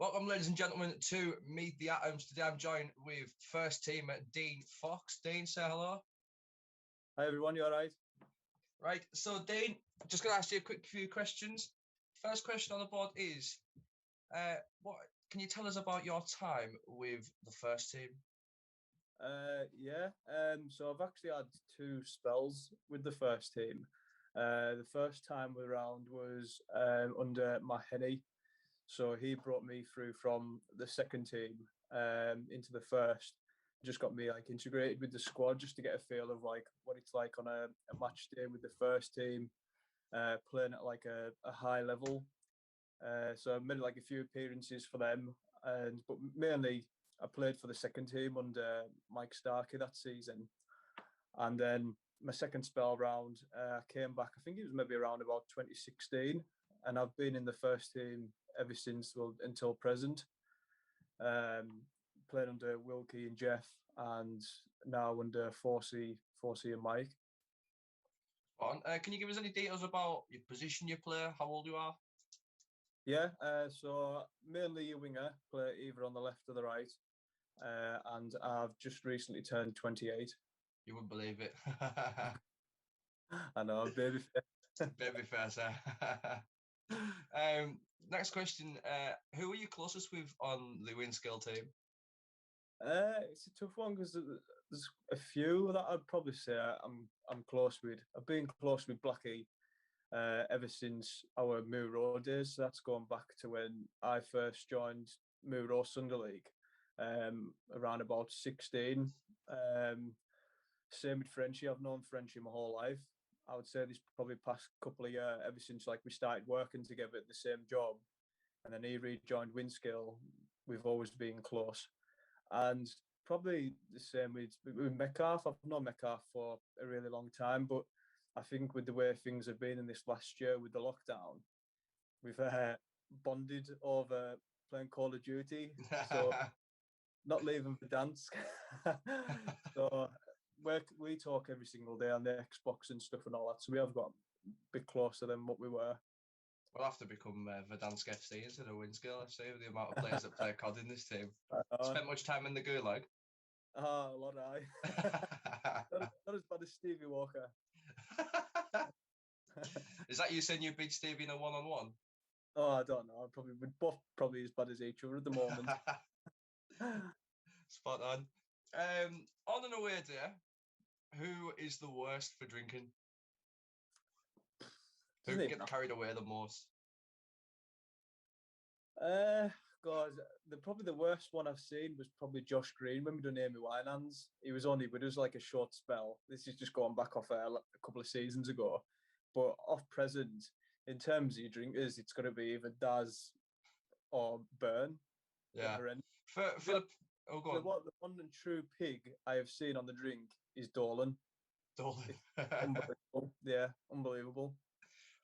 Welcome, ladies and gentlemen, to Meet the Atoms. Today I'm joined with first teamer Dean Fox. Dean, say hello. Hi everyone, you all right? Right, so Dean, just going to ask you a quick few questions. First question on the board is, what can you tell us about your time with the first team? So I've actually had two spells with the first team. The first time around was under Maheni. So he brought me through from the second team into the first. Just got me like integrated with the squad just to get a feel of like what it's like on a match day with the first team, playing at like a high level. So I made like a few appearances for them, but mainly I played for the second team under Mike Starkey that season. And then my second spell round, I came back, I think it was maybe around about 2016. And I've been in the first team ever since, well, until present. Played under Wilkie and Jeff, and now under Foxy and Mike. Can you give us any details about your position you play, how old you are? Yeah, so mainly a winger, play either on the left or the right. And I've just recently turned 28. You wouldn't believe it. I know, baby face. Baby face, Next question. Who are you closest with on the win skill team? It's a tough one because there's a few that I'd probably say I'm close with. I've been close with Blackie ever since our Moore days. So that's going back to when I first joined Moore Sunday League, around about 16. Same with Frenchie. I've known Frenchie my whole life. I would say this probably past couple of years, ever since like we started working together at the same job, and then he rejoined Winskill. We've always been close, and probably the same with Metcalf. I've known Metcalf for a really long time, but I think with the way things have been in this last year with the lockdown, we've bonded over playing Call of Duty. So not leaving for dance. So we talk every single day on the Xbox and stuff and all that. So we have got a bit closer than what we were. We'll have to become Verdansk FC instead of Winskill FC with the amount of players that play COD in this team. Spent much time in the gulag? A lot, not as bad as Stevie Walker. Is that you saying you beat Stevie in a one-on-one? Oh, I don't know. We're both probably as bad as each other at the moment. Spot on. On an away day, who is the worst for drinking? Who can get carried away the most? God, probably the worst one I've seen was probably Josh Green when we done Amy Winehands. He was only with us like a short spell. This is just going back off a couple of seasons ago. But off present, in terms of your drinkers, it's going to be either Daz or Burn. Yeah. The one and true pig I have seen on the drink is Dolan. Unbelievable. Yeah, unbelievable.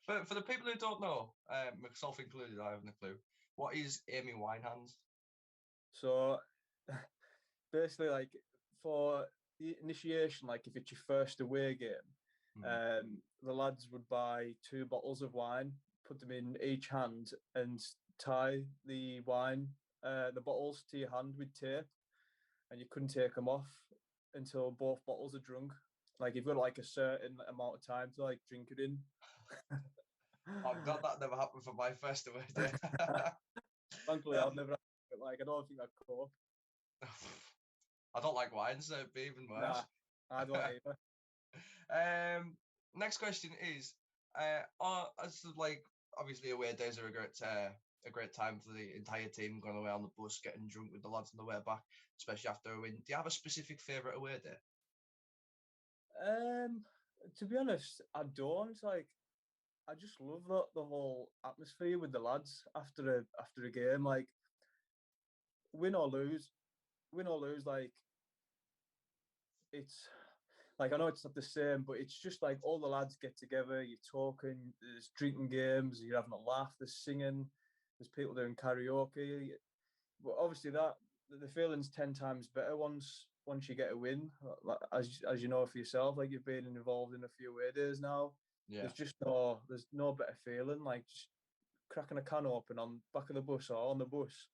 For the people who don't know, myself included, I haven't a clue. What is Amy Winehands? So basically, like for the initiation, like if it's your first away game, the lads would buy 2 bottles of wine, put them in each hand, and tie the bottles to your hand with tape, and you couldn't take them off until both bottles are drunk. Like you've got like a certain amount of time to like drink it in. I'm glad that never happened for my first away day. Thankfully, I've never had it. Like I don't think I'd cope. I don't like wine, so it'd be even worse. Nah, I don't either. Next question is, as like obviously away days are a great time for the entire team going away on the bus, getting drunk with the lads on the way back, especially after a win. Do you have a specific favourite away day? To be honest, I don't. Like, I just love the whole atmosphere with the lads after a game. Like, win or lose, like it's like I know it's not the same, but it's just like all the lads get together, you're talking, there's drinking games, you're having a laugh, there's singing, there's people doing karaoke. But obviously the feeling's 10 times better once you get a win, as you know for yourself. Like you've been involved in a few away days now. Yeah. There's no better feeling like just cracking a can open on back of the bus or on the bus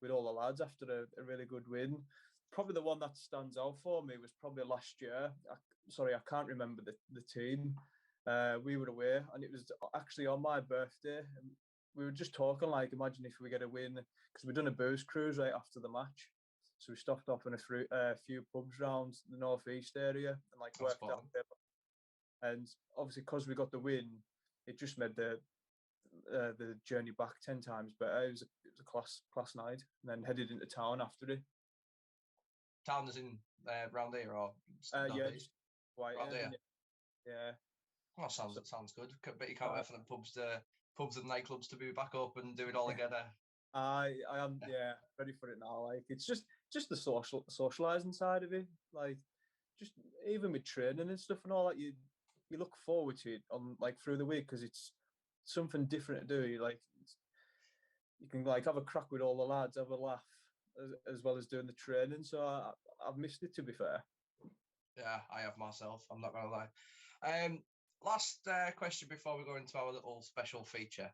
with all the lads after a really good win. Probably the one that stands out for me was probably last year. Sorry, I can't remember the team. We were away, and it was actually on my birthday. And we were just talking like, imagine if we get a win, because we'd done a booze cruise right after the match. So we stopped off in a few pubs around the northeast area and like That's worked out there. And obviously, because we got the win, it just made the journey back 10 times better. It was a class night, and then headed into town after it. Town is in round here or yeah, just White round here. Yeah. Well, sounds good. But you can't wait for the pubs and nightclubs to be back up and do it all together. I am ready for it now. Like it's just the socializing side of it. Like just even with training and stuff and all that, you look forward to it on like through the week because it's something different to do. You can like have a crack with all the lads, have a laugh, as well as doing the training. So I've missed it, to be fair. Yeah, I have myself. I'm not gonna lie. Last question before we go into our little special feature.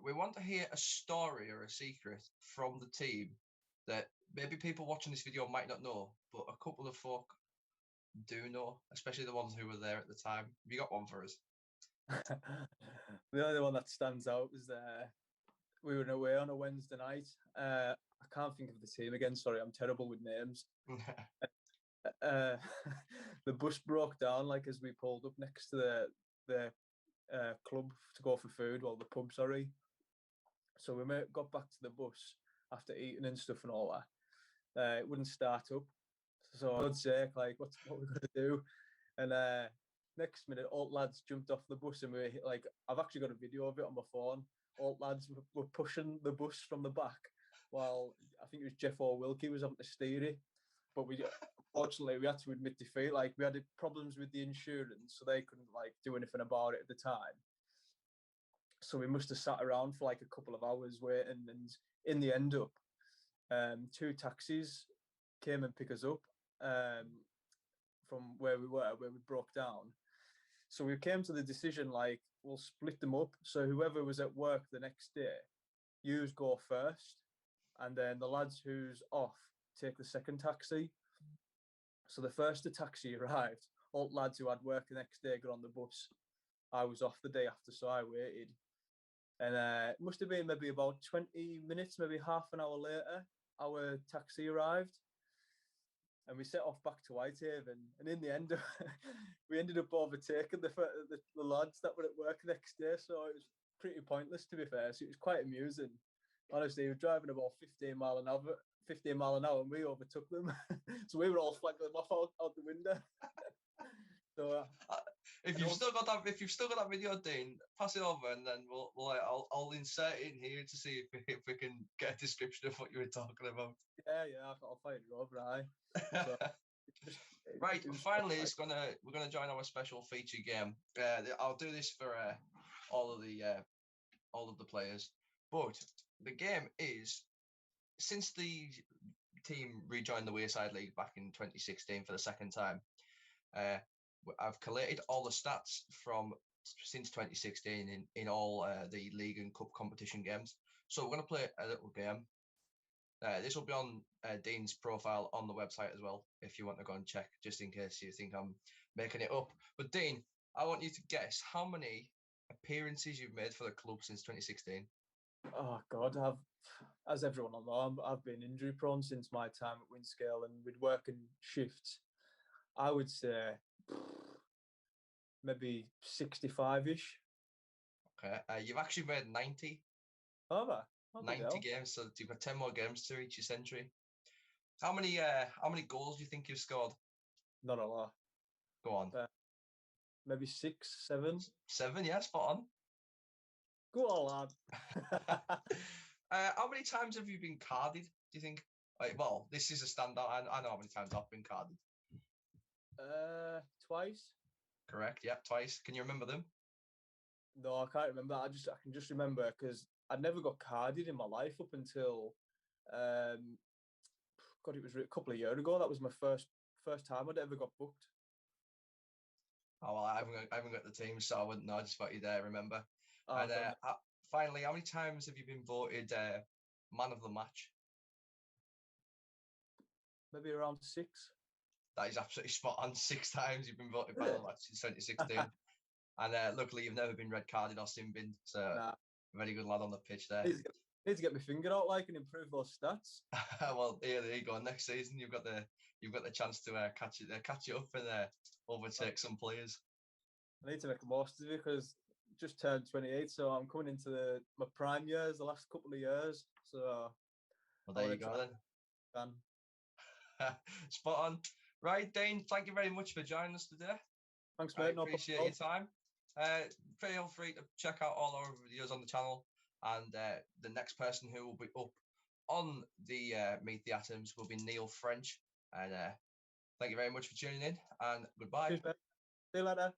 We want to hear a story or a secret from the team that maybe people watching this video might not know, but a couple of folk do know, especially the ones who were there at the time. Have you got one for us? The only one that stands out was we were away on a Wednesday night. I can't think of the team again. Sorry, I'm terrible with names. The bus broke down like as we pulled up next to the club to go for food, well, the pub, sorry. So we got back to the bus after eating and stuff and all that. It wouldn't start up. So for God's sake, like, what we're going to do? And next minute, all lads jumped off the bus and we were like, I've actually got a video of it on my phone. All lads were pushing the bus from the back while I think it was Jeff or Wilkie was having to steer it. But unfortunately, we had to admit defeat. Like, we had problems with the insurance, so they couldn't like do anything about it at the time. So we must have sat around for like a couple of hours waiting, and in the end up, 2 taxis came and picked us up from where we broke down. So we came to the decision like we'll split them up. So whoever was at work the next day, yous go first, and then the lads who's off take the second taxi. So the first taxi arrived, all lads who had work the next day got on the bus. I was off the day after, so I waited. And it must have been maybe about 20 minutes, maybe half an hour later, our taxi arrived. And we set off back to Whitehaven. And in the end, we ended up overtaking the lads that were at work the next day. So it was pretty pointless, to be fair. So it was quite amusing. Honestly, we were driving about 15 mile an hour, and we overtook them. So we were all flagging them off out the window. So if you've still got that video, Dean, pass it over, and then I'll insert it in here to see if we can get a description of what you were talking about. Yeah, I'll find it over. So, right, finally, we're gonna join our special feature game. I'll do this for all of the players, but the game is, since the team rejoined the Wayside League back in 2016 for the second time, I've collated all the stats from since 2016 in all the league and cup competition games. So we're going to play a little game. This will be on Dean's profile on the website as well, if you want to go and check, just in case you think I'm making it up. But Dean, I want you to guess how many appearances you've made for the club since 2016. Oh God, as everyone will know, I've been injury prone since my time at Windscale, and we'd work in shifts. I would say maybe 65-ish. Okay, you've actually made 90. Over 90 games, so you've got 10 more games to reach your century. How many goals do you think you've scored? Not a lot. Go on. Maybe 6, 7. 7, yeah, spot on. Go on, lad. How many times have you been carded, do you think? Well, this is a standout. I know how many times I've been carded. Twice. Correct, yeah, twice. Can you remember them? No, I can't remember. I can just remember because I'd never got carded in my life up until God, it was a couple of years ago. That was my first time I'd ever got booked. Oh well, I haven't got the team, so I wouldn't know. I just thought you'd remember. And finally, how many times have you been voted man of the match? Maybe around 6. That is absolutely spot on. 6 times you've been voted man of the match since 2016. And luckily, you've never been red carded or sin binned. So, Nah. very good lad on the pitch there. Need to get my finger out, like, and improve those stats. Well, there you go. Next season, you've got the chance to catch it up and overtake some players. I need to make the most of it because just turned 28, so I'm coming into my prime years, the last couple of years. So, well, there you go then. Can. Spot on. Right, Dean, thank you very much for joining us today. Thanks, mate. I appreciate your time. Feel free to check out all our videos on the channel, and the next person who will be up on the Meet the Atoms will be Neil French. And thank you very much for tuning in, and goodbye. Cheers, mate. See you later.